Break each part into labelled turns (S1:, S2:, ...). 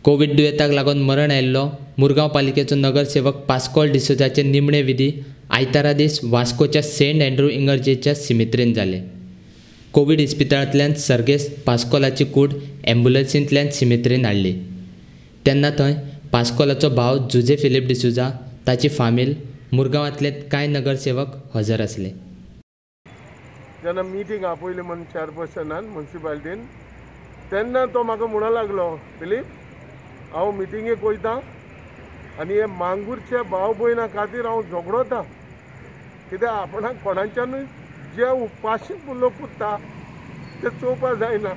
S1: Covid दुयेंताक लागून मरण आयिल्लो मुरगांव पालिकेचो नगरसेवक पास्कोल डिसोजाचे निमणे विधी आयतारा दीस वास्कोच्या सेंट अँड्रू इगर्जेच्या सिमित्रेन जाले. कोविड इस्पितळांतल्यान सर्गेस्त पास्कोलाची कूड ॲम्ब्युलन्सींतल्यान सिमित्रेन हाडली. तेन्ना थंय पास्कोलाचो भाव जुजे फिलिप डिसोजा, ताची फामील, मुरगांवांतले कांय नगरसेवक हजर आसले.
S2: जेन्ना मिटींग आपयली म्हण चेअरपर्सनान म्युनिसिपालिटीन, तेन्ना तो म्हाका म्हणूंक लागलो, फिलिप हांव मिटिंगेक वयता आनी हे मांगूरच्या भाव भयणां खातीर हांव झगडोता, कित्याक आपणाक कोणाच्यानूय जे उपाशीक लोक कुत्ता ते चोवपा जायना.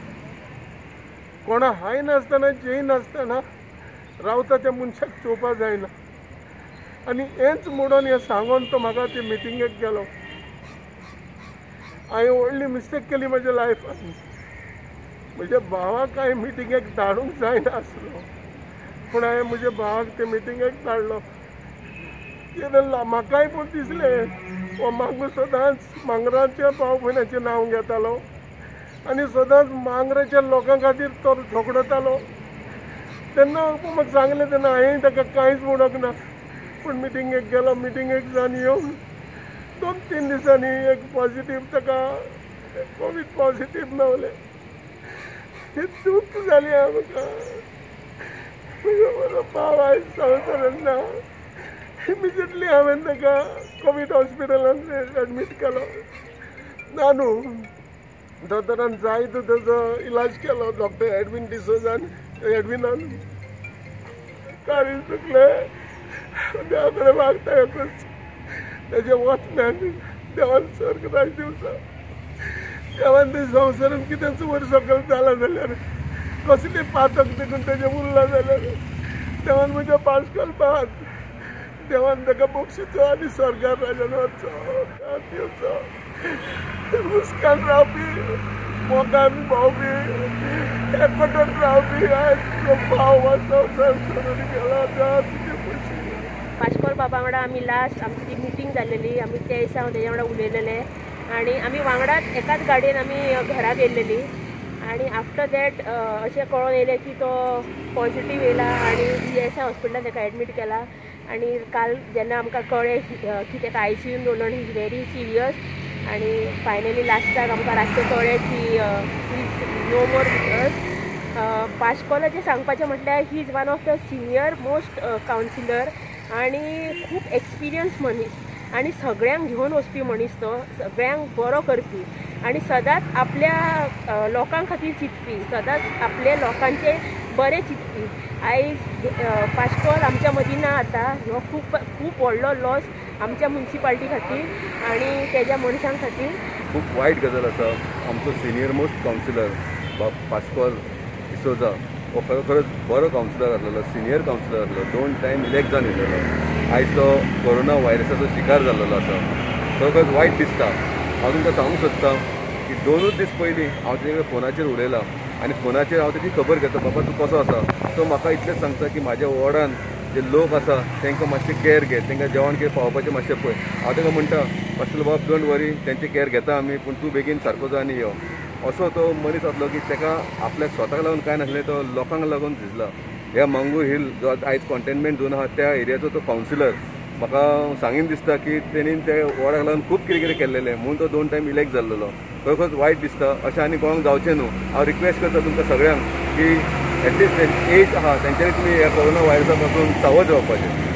S2: कोणा हाय नासतना जेय नासतना रावता त्या मनशाक चोवपा जायना. आनी हेंच म्हणून हे सांगून तो म्हाका ते मिटिंगेक गेलो. हांवें व्हडली मिस्टेक केली म्हज्या लायफान. म्हज्या भावाक हांवें मिटिंगेक धाडूंक जायना आसलो, पूण हांवें म्हज्या भावाक ते मिटिंगेक धाडलो. कितें म्हाकाय पूण दिसलें हो मांगूर सदांच मांगराच्या भाव भयणाचें नांव घेतालो आनी सदांच मांगराच्या लोकां खातीर तो झगडतालो. तेन्ना म्हाका सांगलें, तेन्ना हांवें ताका कांयच म्हणोंक ना. पूण मिटिंगेक गेलो. मिटिंगेक जावन येवन 2-3 दिसांनी एक पॉझिटीव ताका कोवीड पॉझिटीव मेवलें. ही दूख जाली आमकां. म्हजो बरो भाव आयज संवसारांत ना. इमिजिएटली हांवें ताका कोवीड हॉस्पिटलांत एडमीट केलो. ना न्हू, दोतोरान जायतो तेजो इलाज केलो. डॉक्टर एडवीन डिसोजान एडविनान काळीज चुकलें. देवा कडेन मागता एकूच तेजे वचम्यान देवान स्वर्ग राज दिवचा. देवान ते संवसारांत कितेंच वयर सकयल जाला जाल्यार, कसली पातक देखून तेजे उरला जाल्यार देवान म्हज्या पास्कोल भावाक देवान ताका बक्षिचो आनी स्वर्गार राजान वचचो दिवचो. हुस्कान रावपी, मोगान भोंवपी, एकवटान रावपी आयज तो भाव हो संवसार सोडून गेलो. देवा तुजे खुशी.
S3: पास्कोल बाबा वांगडा आमी लास्ट आमची ती मिटींग जाल्लेली. आमी त्या दिसा हांव तेज्या वांगडा उलयलेले आनी आमी वांगडाच एकाच गाडयेन आमी घरा गेल्लेली. आनी आफ्टर दॅट अशें कळोन येयलें की तो पॉझिटीव येयला आनी ESI हॉस्पिटलान ताका एडमीट केला. आनी काल जेन्ना आमकां कळ्ळें की ताका ICUन दवरलो, ही इज व्हेरी सिरियस. आनी फायनली लास्टाक आमकां रातचें कळ्ळें की he is no more with us. पास्कोलाचें सांगपाचें म्हटल्यार he is one of the senior most councillor आनी खूब एक्सपिरियन्स मनीस आनी सगळ्यांक घेवन वचपी मनीस. तो सगळ्यांक बरो करपी आनी सदांच आपल्या लोकां खातीर चिंतपी, सदांच आपल्या लोकांचे बरें चिंतपी. आयज पास्कोल आमच्या मदीं ना आतां. हो खूब व्हडलो लॉस आमच्या म्युनिसिपालिटी खातीर आनी तेज्या मनशां खातीर.
S4: खूब वायट गजाल आसा. आमचो senior most councillor Pascal D'Souza हो खरोखरच बरो कावन्सिलर आसलेलो, सिनियर कावन्सिलर आसलो. 2 टायम इलेक्ट जावन येयलेलो. आयज तो कोरोना व्हायरसाचो शिकार जाल्लो आसा. खरोखरच वायट दिसता. हांव तुमकां सांगूंक सोदतां की 2 दीस पयलीं हांव तेजे फोनाचेर उलयलां आनी फोनाचेर हांव तेजी खबर घेता, बाबा तूं कसो आसा. तो म्हाका इतलेंच सांगता की म्हाज्या वॉर्डान जे लोक आसा तांकां मातशें कॅर घे, तांकां जेवण कितें पावोवपाचें मातशें पळय. हांव ताका म्हणटा, पास्कोल बाब डोंट वरी, तेंची कॅर घेता आमी, पूण तूं बेगीन सारको जा आनी यो. असो तो मनीस आसलो की ताका आपल्याक स्वताक लागून कांय नासलें, तो लोकांक लागून झिजला. ह्या मांगूर हिल जो आयज कंटेनमेंट झोन आहा त्या एरियाचो तो कावन्सिलर. म्हाका सांगीन दिसता की तेणी त्या वॉर्डाक लागून खूब कितें कितें केल्लेलें म्हणून तो 2 टायम इलेक्ट जाल्लो. खरोखरच वायट दिसता. अशें आनी कोणाक जावचें न्हू. हांव रिक्वेस्ट करता तुमकां सगळ्यांक की एटलिस्ट एज आहा तेंच्यांनी तुमी ह्या कोरोना व्हायरसा पासून सावध रावपाचें.